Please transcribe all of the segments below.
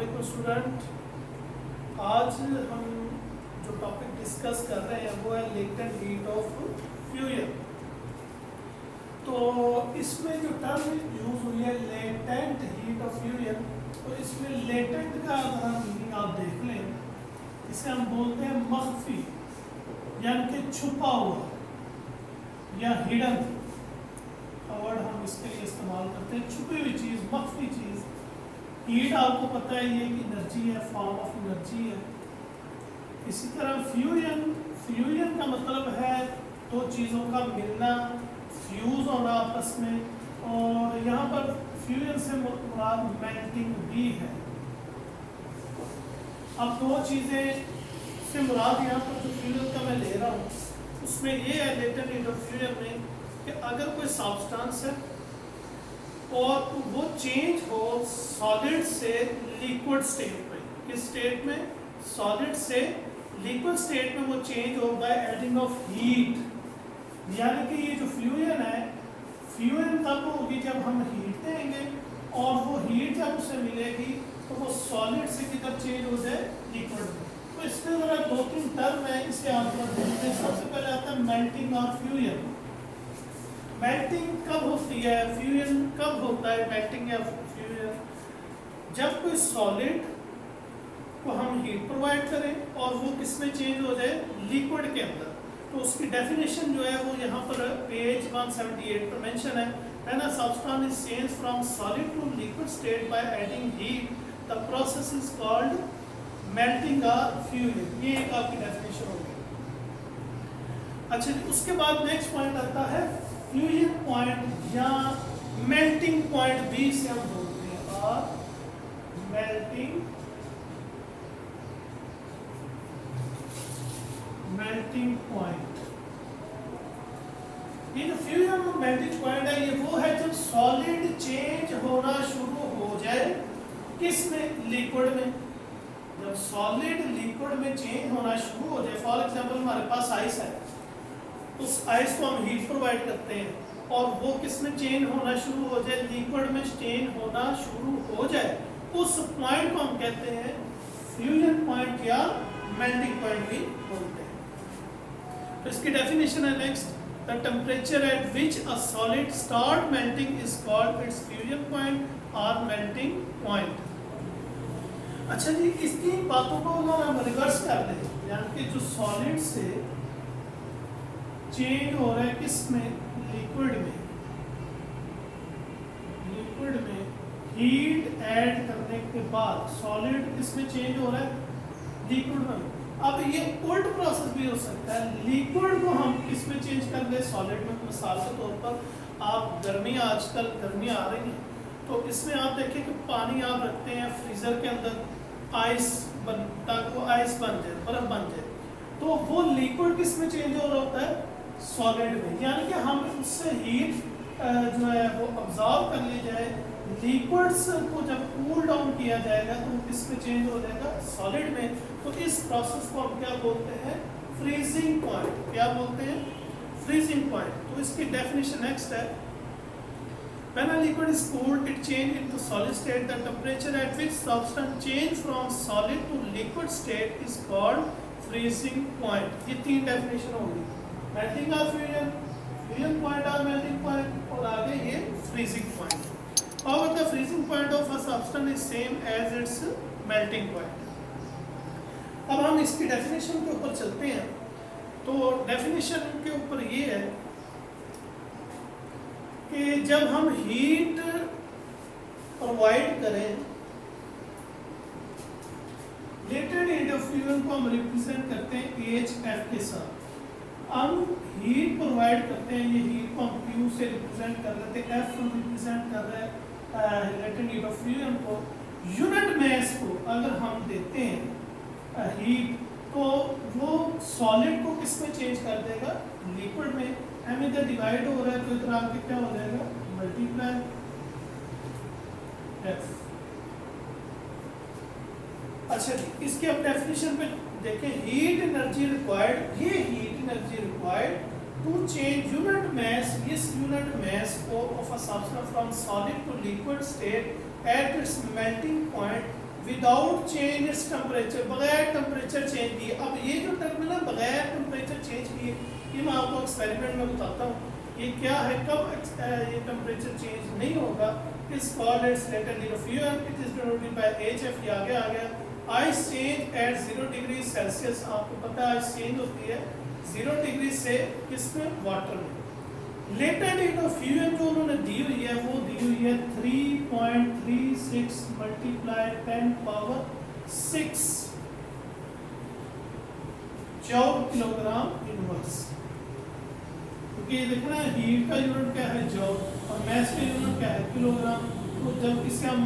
वालेकुम स्टूडेंट। आज हम जो टॉपिक डिस्कस कर रहे हैं वो है लेटेंट हीट ऑफ फ्यूजन। तो इसमें जो टर्म यूज हुई है लेटेंट हीट ऑफ फ्यूजन, तो इसमें लेटेंट का अगर मीनिंग आप देख लें, इसे हम बोलते हैं मख्फी, यानी कि छुपा हुआ या हिडन वर्ड हम इसके लिए इस्तेमाल करते हैं। छुपी हुई चीज़, मख्फी चीज़। हीट आपको पता है ये कि एनर्जी है, फॉर्म ऑफ एनर्जी है। इसी तरह फ्यूजन, फ्यूजन का मतलब है दो चीज़ों का मिलना, फ्यूज होना आपस में। और यहाँ पर फ्यूजन से मुराद मेल्टिंग भी है। अब दो चीज़ें से मुराद यहाँ पर जो फ्यूजन का मैं ले रहा हूँ उसमें ये है लेटेंट हीट ऑफ फ्यूजन में कि अगर कोई सब्सटेंस है और वो चेंज हो सॉलिड से लिक्विड स्टेट में, किस स्टेट में? सॉलिड से लिक्विड स्टेट में वो चेंज हो बाय एडिंग ऑफ हीट। यानी कि ये जो फ्यूजन है, फ्यूजन तब होगी जब हम हीट देंगे और वो हीट जब उसे मिलेगी तो वो सॉलिड से किधर चेंज हो जाए? लिक्विड में। तो इसमें जरा दो तीन टर्म है, इसे आप देखते हैं। सबसे पहले आता है मेल्टिंग और फ्यूजन। मेल्टिंग कब होती है, फ्यूजन कब होता है? मेल्टिंग या फ्यूजन जब कोई सॉलिड को हम हीट प्रोवाइड करें और वो किस में चेंज हो जाए? लिक्विड के अंदर। तो उसकी डेफिनेशन जो है वो यहाँ पर पेज 178 पर मेंशन है। When a substance is change from solid to liquid state by adding heat, the process is called melting और फ्यूजन। ये एक आपकी डेफिनेशन होगी। अच्छा, उसके बाद नेक्स्ट पॉइंट आता है फ्यूजन पॉइंट या मेल्टिंग पॉइंट भी से हम बोलते हैं, और मेल्टिंग पॉइंट। ये जो फ्यूजन और मेल्टिंग पॉइंट है, ये वो है जब सॉलिड चेंज होना शुरू हो जाए, किस में? लिक्विड में। जब सॉलिड लिक्विड में चेंज होना शुरू हो जाए, फॉर एग्जांपल हमारे पास आइस है, उस आइस को हम हीट प्रोवाइड करते हैं और वो किस में चेंज होना शुरू हो जाए? लिक्विड में चेंज होना शुरू हो जाए, उस पॉइंट को हम कहते हैं फ्यूजन पॉइंट या मेल्टिंग पॉइंट भी बोलते हैं। तो इसकी डेफिनेशन है next, the temperature at which a solid start melting is called its fusion point और मेल्टिंग पॉइंट। अच्छा जी, इसकी बातों को अगर हम रिवर्स कर दें, यानी कि जो सॉलिड से चेंज हो रहा है किस में? लिक्विड में। लिक्विड में हीट ऐड करने के बाद सॉलिड किस में चेंज हो रहा है? लिक्विड में। अब ये उल्ट प्रोसेस भी हो सकता है, लिक्विड को हम किस में चेंज कर दे? सॉलिड में। मिसाल के तौर पर आप गर्मी, आजकल गर्मी आ रही है, तो इसमें आप देखिए कि पानी आप रखते हैं फ्रीजर के अंदर, आइस ताकि वो आइस बन जाए, बर्फ बन जाए, तो वो लिक्विड किस में चेंज हो रहा होता है? सॉलिड में। यानी कि हम उससे हीट जो है वो ऑब्जॉर्व कर ली जाए, लिक्विड्स को जब कूल डाउन किया जाएगा तो किस में चेंज हो जाएगा? सॉलिड में। तो इस प्रोसेस को हम क्या बोलते हैं? Freezing point. क्या बोलते हैं? Freezing point. तो इसकी डेफिनेशन नेक्स्ट है, when a liquid is cooled it change into solid state, the temperature at which substance change from solid to liquid state is called freezing point। ये तीन definition होगी, melting और fusion, fusion point और melting point, और आगे ये freezing point. However, the freezing point of a substance is same as its melting point। अब हम इसकी डेफिनेशन के ऊपर चलते हैं। तो डेफिनेशन के ऊपर ये है कि जब हम हीट प्रोवाइड करें, लेटेंट हीट ऑफ फ्यूजन को हम रिप्रेजेंट करते हैं HF के साथ। हम हीट प्रोवाइड करते हैं, ये हीट को हम Q से रिप्रेजेंट कर लेते हैं, F रिप्रेजेंट कर रहे हैं लेटेंट हीट ऑफ फ्यूजन को। यूनिट मास को अगर हम देते हैं हीट, तो वो सॉलिड को किस में चेंज कर देगा? लिक्विड में। m इधर डिवाइड हो रहा है तो इधर आके क्या हो जाएगा? Multiply f। अच्छा जी, इसके अब डेफिनेशन पे देखें, हीट एनर्जी रिक्वायर्ड, ये heat energy required to change unit mass, this unit mass of a substance from solid to liquid state at its melting point without change its temperature, बगैर temperature change किए। अब ये जो term है ना बगैर temperature change किए, ये मैं आपको एक्सपेरिमेंट में बताता हूँ ये क्या है, कब ये टेम्परेचर चेंज नहीं होगा। Is called its latent heat of फ्यूल, it is denoted by HF। ये आगे आ गया। Ice change at 0 degree Celsius, आपको पता है आइस चेंज होती है 0 डिग्री से किसमें, वाटर में। लेटेंट हीट ऑफ फ्यूजन जो उन्होंने दी हुई है वो दी हुई है 3.36 multiply 10 power 6 joule kilogram inverse. क्योंकि ये देखना है हीट का यूनिट क्या है, जूल, और मास का यूनिट क्या है, किलोग्राम। तो जब इसे हम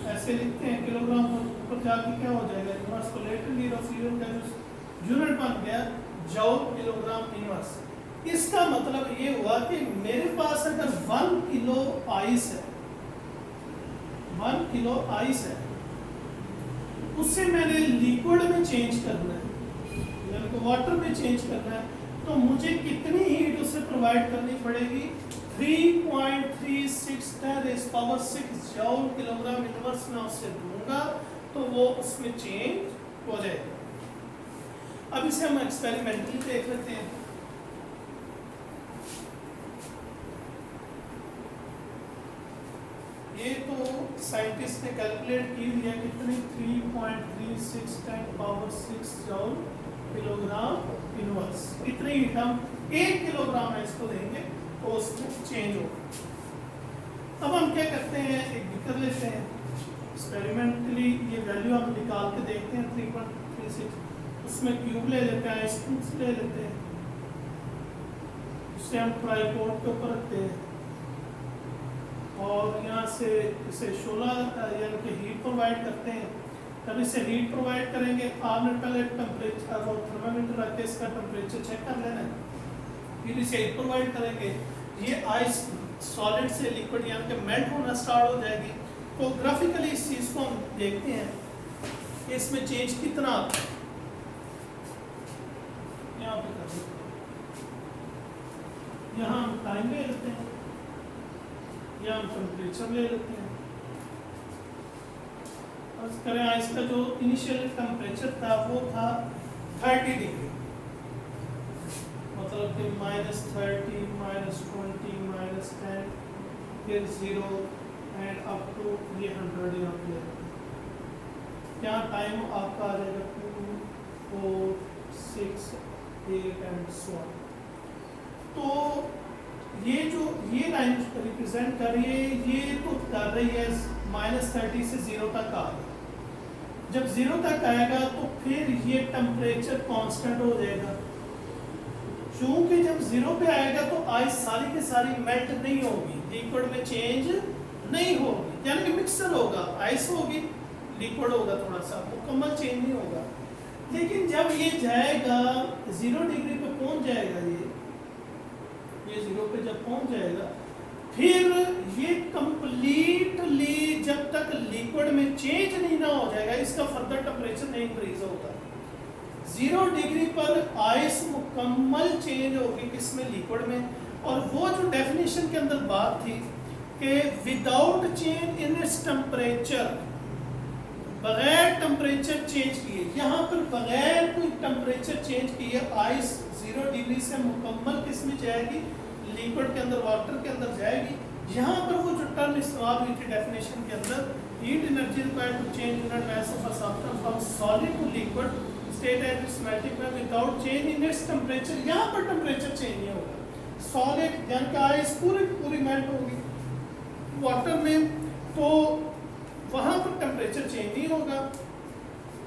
ऐसे लिखते हैं किलोग्राम, ऊपर जाके क्या हो जाएगा, इनवर्स। तो लेटेंट हीट ऑफ फ्यूजन का जो यूनिट बन गया जूल किलोग्राम इनवर्स। इसका मतलब ये हुआ कि मेरे पास अगर 1 किलो आइस है, 1 किलो आइस है, उससे मैंने लिक्विड में चेंज करना है, यानी कि वाटर में चेंज करना है, तो मुझे कितनी हीट उससे प्रोवाइड करनी पड़ेगी, 3.36 × 6 जूल किलोग्राम इनवर्स में उससे दूंगा तो वो उसमें चेंज हो जाएगा। अब इसे हम एक्सपेरिमेंटली देख लेते हैं। ये तो साइंटिस्ट ने कैलकुलेट की हुई है कितनी, 3.36 × 6 जूल किलोग्राम इनवर्स। इतनी हीट हम 1 किलोग्राम है इसको देंगे तो उसमें चेंज होगा। अब हम क्या करते हैं, एक बिकर लेते हैं, एक्सपेरिमेंटली ये वैल्यू हम निकाल के देखते हैं 3.36, उसमें क्यूब ले लेते हैं, आइस ले लेते हैं, उससे हम ट्राइपॉड के ऊपर रखते हैं और यहाँ से इसे शोला यानी कि हीट प्रोवाइड करते हैं। तब इसे हीट प्रोवाइड करेंगे, आपने पहले टेम्परेचर और थर्मामीटर रख के इसका टेम्परेचर चेक कर लेना है, फिर इसे हीट प्रोवाइड करेंगे। ये आइस सॉलिड से लिक्विड यानी कि मेल्ट होना स्टार्ट हो जाएगी। तो ग्राफिकली इस चीज़ को हम देखते हैं कि इसमें चेंज कितना आता है। यहाँ पे कर देते हैं, यहाँ हम टाइम ले लेते हैं, या हम टेम्परेचर ले लेते हैं। फर्स्ट करें आइस का जो इनिशियल टेम्परेचर था वो था 30 डिग्री, मतलब कि -30, -20, -10, फिर 0 एंड अप टू ये 100 यहाँ पे। क्या टाइम आपका आ जाएगा 2, 4, 6, 8 एंड सो ऑन। तो ये जो ये लाइन रिप्रेजेंट कर रही है, ये तो कर रही है -30 से 0 तक आ गया। जब 0 तक आएगा तो फिर ये टेम्परेचर कांस्टेंट हो जाएगा। चूंकि जब 0 पे आएगा तो आइस सारी की सारी मेल्ट नहीं होगी, लिक्विड में चेंज नहीं होगी, यानी कि मिक्सर होगा, आइस होगी, लिक्विड होगा, थोड़ा सा मुकम्मल चेंज नहीं होगा। लेकिन जब ये जाएगा 0 डिग्री पे पहुंच जाएगा, ये 0 पे जब पहुंच जाएगा, फिर ये कंप्लीटली जब तक लिक्विड में चेंज नहीं ना हो जाएगा, इसका फर्दर टेम्परेचर नहीं इंक्रीज होगा। 0 डिग्री पर आइस मुकम्मल चेंज होगी किसमें, लिक्विड में। और वो जो डेफिनेशन के अंदर बात थी कि without change in its temperature, बगैर टेम्परेचर चेंज किए, यहाँ पर बगैर कोई टेम्परेचर चेंज किए आइस 0 डिग्री से मुकम्मल किसमें जाएगी, लिक्विड के अंदर, वाटर के अंदर जाएगी। यहाँ पर वो जो टर्म इस्तेमाल हुई थी डेफिनेशन के अंदर, heat energy required to change unit mass of a substance from solid to liquid state at its melting point without change in its temperature, यहाँ पर टेम्परेचर चेंज नहीं होगा। सॉलिड यानी कि आइस पूरी पूरी मेल्ट होगी वाटर में, तो वहाँ पर टेम्परेचर चेंज नहीं होगा।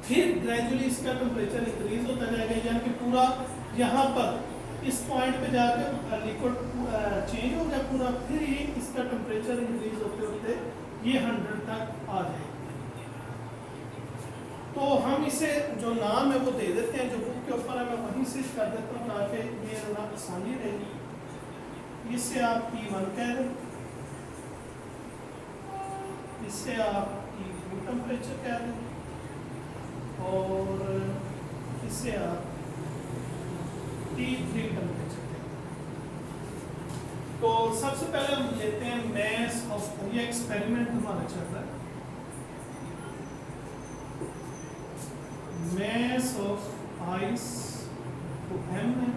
फिर ग्रेजुअली इसका टेम्परेचर इंक्रीज होता जाएगा, यानी कि पूरा यहाँ पर इस पॉइंट पे जाकर लिक्विड चेंज हो गया पूरा, फिर ये इसका टेम्परेचर इंक्रीज होते होते ये 100 तक आ जाएगा। तो हम इसे जो नाम है वो दे देते हैं, जो बुक के ऊपर है मैं वहीं से कर देता हूँ ताकि ये नाम आसानी रहेगी। इससे आप T1 कह दें, इससे आप T2 टेम्परेचर कह दें, और इससे आप T3 टेम्परेचर कह दें। तो सबसे पहले हम लेते हैं मास ऑफ, ये एक्सपेरिमेंट हमारा चल रहा है, ऑफ आइस वो m है।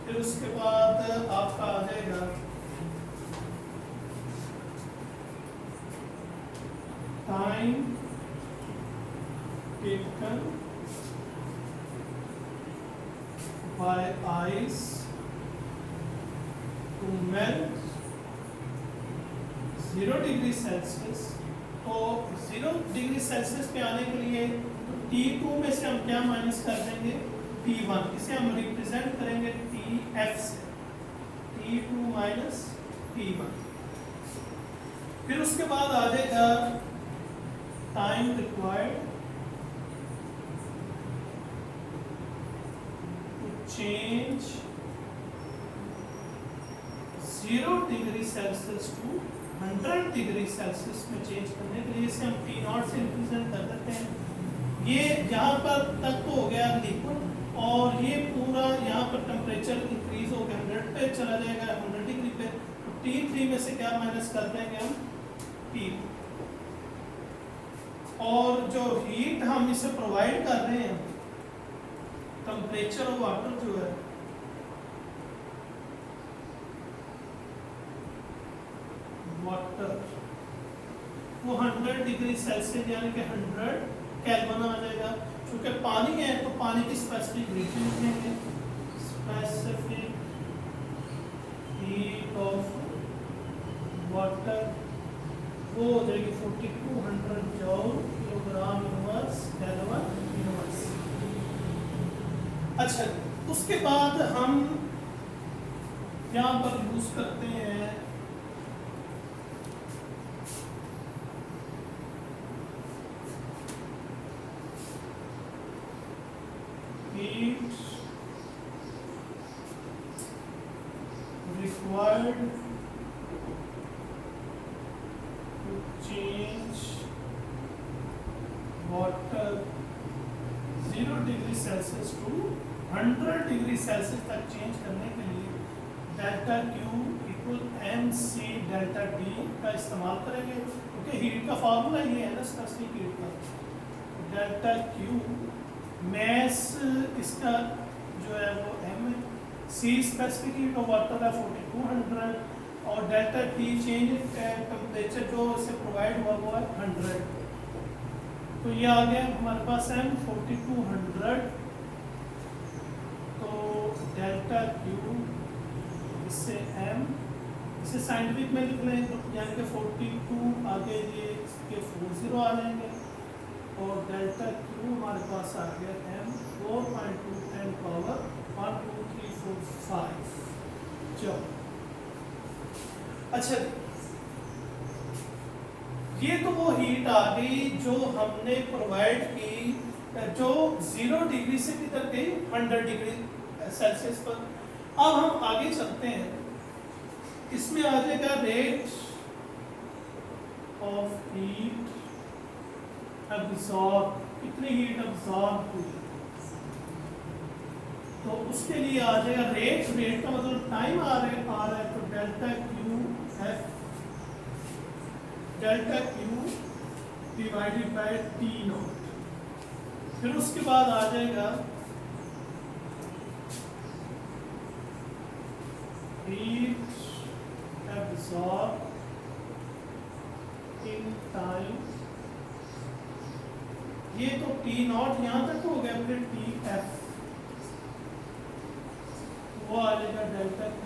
फिर उसके बाद आपका आ जाएगा time taken by ice to melt 0 degree Celsius. तो 0 डिग्री सेल्सियस पे आने के लिए T2 में से हम क्या माइनस कर देंगे, T1। इसे हम रिप्रेजेंट करेंगे TF से, T2 माइनस T1। फिर उसके बाद आ जाएगा time required to change 0 degree Celsius to 100 degree Celsius में चेंज करने के लिए इसे हम T0 से रिप्रेजेंट कर देते हैं। ये यहाँ पर तक तो हो गया लिक्विड, और ये पूरा यहाँ पर टेम्परेचर इंक्रीज हो गया 100 पे चला जाएगा, 100 डिग्री पे। तो T3 में से क्या माइनस कर देंगे हम, T। और जो हीट हम इसे प्रोवाइड कर रहे हैं, टेम्परेचर ऑफ वाटर जो है वाटर वो 100 डिग्री सेल्सियस यानी कि 100 केल्विन आ जाएगा। क्योंकि पानी है तो पानी की स्पेसिफिक हीट लिखेंगे, स्पेसिफिक हीट ऑफ वाटर वो हो जाएगी 4200 joule kilogram inverse kelvin inverse. अच्छा, उसके बाद हम यहाँ पर यूज करते हैं heat required to change water 0 degree Celsius to 100 degree Celsius तक चेंज करने के लिए delta Q equal mc delta T का इस्तेमाल करेंगे, क्योंकि हीट का फार्मूला ये है ना स्पेसिफिक हीट का। डेल्टा Q मैस इसका जो है वो m है, C specific heat of water है 4200, और डेल्टा T चेंज टेम्परेचर जो इसे प्रोवाइड हुआ वो है 100। तो ये आ गया हमारे पास m 4200। तो डेल्टा Q इससे m, इसे साइंटिफिक में लिख लें तो यानी कि 42 आगे ये इसके 40 आ जाएंगे, और डेल्टा Q हमारे पास आ गया m 4.2 10 पावर 1 2 3 4 5। चलो अच्छा, ये तो वो हीट आ गई जो हमने प्रोवाइड की, जो 0 डिग्री से किधर गई 100 डिग्री सेल्सियस पर। अब हम आगे चलते हैं, इसमें आ जाएगा रेट ऑफ हीट एब्जॉर्ब, कितनी हीट एब्जॉर्ब हुई। तो उसके लिए आ जाएगा रेट का मतलब टाइम आ रहा है, तो delta Q F delta Q divided by T0। फिर उसके बाद आ जाएगा हीट एब्जॉर्ब इन टाइम, ये तो T0 यहाँ तक हो गया, फिर TF वो आ जाएगा delta Q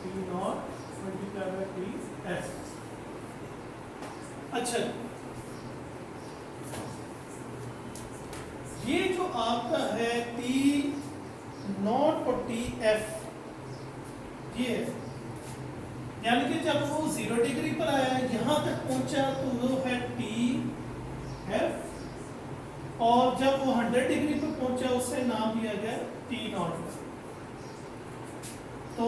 T0 multiply by TF। अच्छा, ये जो आपका है T0 और TF, ये यानी कि जब वो 0 डिग्री पर आया यहाँ तक पहुंचा तो वो है TF, और जब वो 100 डिग्री पर पहुंचा उससे नाम दिया गया T0। तो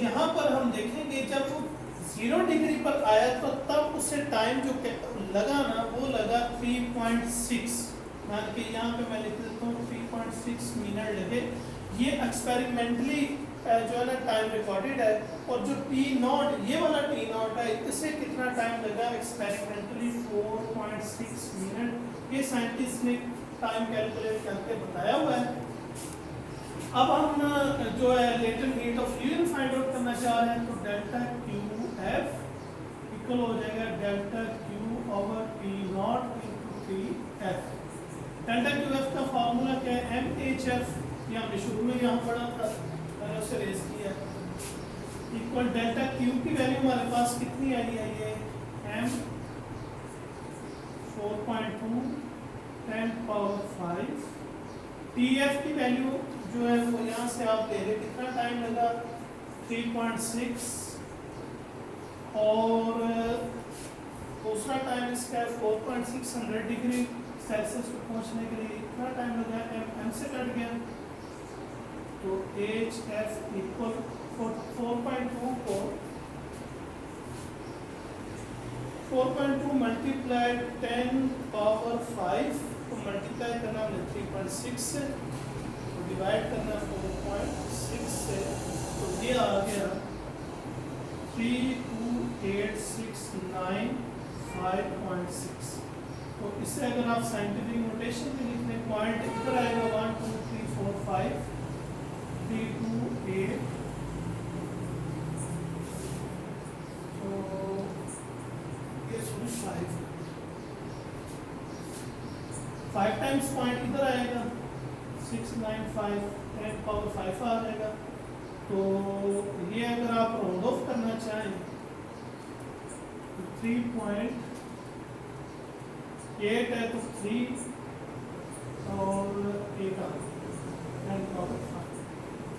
यहाँ पर हम देखेंगे जब वो 0 डिग्री पर आया तो तब उससे टाइम जो लगा ना वो लगा 3.6, मान के यहाँ पे मैं लिख देता हूँ 3.6 मिनट लगे। ये एक्सपेरिमेंटली जो है ना टाइम रिकॉर्डेड है, और जो T0 ये वाला T0 है इससे कितना टाइम लगा एक्सपेरिमेंटली 4.6 मिनट। ये साइंटिस्ट ने टाइम कैलकुलेट करके बताया हुआ है। अब हम जो है latent heat of fuel find out करना चाह रहे हैं, तो डेल्टा क्यू एफ इक्वल हो जाएगा delta Q over P not into P F. Delta Q F का फॉर्मूला क्या है, एम एच एफ, ये हमने शुरू में यहाँ पढ़ा था, मैंने उसे रेज किया, इक्वल डेल्टा क्यू की वैल्यू हमारे पास कितनी आई है, ये एम 4.2 10⁵, टी एफ की वैल्यू जो है वो यहाँ से आप ले रहे, कितना टाइम लगा 3.6, और दूसरा टाइम इसका है 4.600 डिग्री सेल्सियस को पहुँचने के लिए कितना टाइम लगा, एम से कट गया, तो एच एफ इक्वल 4.2 को 4.2 मल्टीप्लाई 10⁵ को मल्टीप्लाई करना हमने 3.6 से, तो डिवाइड करना 4.6 से, तो ये आ गया 32869.5.6। तो इससे अगर आप साइंटिफिक नोटेशन में लिखने, पॉइंट इधर आएगा 1 2 3 4 5 3 2 8, तो ये 5 टाइम्स पॉइंट इधर आएगा 695 10⁵ आ जाएगा। तो ये अगर आप राउंड ऑफ करना चाहें तो 3.8 है, तो 3 और 8 आ गया 10⁵,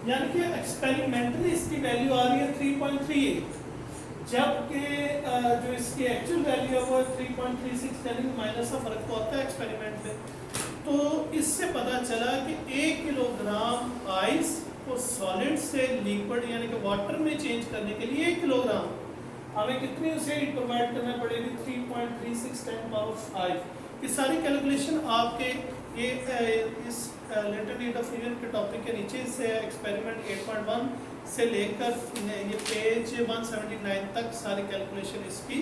यानी कि एक्सपेरिमेंटली इसकी वैल्यू आ रही है 3.38, जबकि जो इसकी एक्चुअल वैल्यू है वो 3.36, यानी कि माइनस का फर्क तो आता है एक्सपेरिमेंट में। तो इससे पता चला कि 1 किलोग्राम आइस को सॉलिड से लिक्विड यानी कि वाटर में चेंज करने के लिए 1 किलोग्राम हमें कितनी उसे हीट प्रोवाइड करना पड़ेगी, 3.36 10⁵। ये सारी कैलकुलेशन आपके ये इस लेटेंट हीट ऑफ फ्यूजन के टॉपिक के नीचे से एक्सपेरिमेंट 8.1 से लेकर ये पेज 179 तक सारी कैलकुलेशन इसकी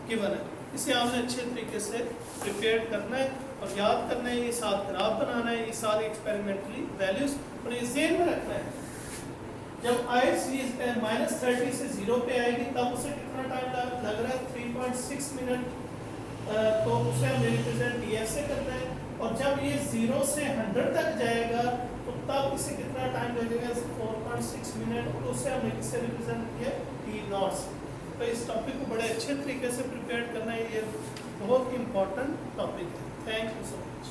गिवन है। इसे आपने अच्छे तरीके से प्रिपेयर करना है और याद करना है, ये साथ ग्राफ बनाना है, ये सारी एक्सपेरिमेंटली वैल्यूज, और ये ज़हन में रखना है जब आइस -30 से 0 पे आएगी तब उसे कितना टाइम लग रहा है, 3.6 मिनट, तो उसे हमें रिप्रेजेंट डी एफ से करना है, और जब ये 0 से 100 तक जाएगा तो तब इसे कितना टाइम लगेगा, 4.6 मिनट, और उसे हमने किससे रिप्रेजेंट किया, टी नॉट से। तो इस टॉपिक को बड़े अच्छे तरीके से प्रिपेयर करना है, ये बहुत इंपॉर्टेंट टॉपिक है। Thank you so much.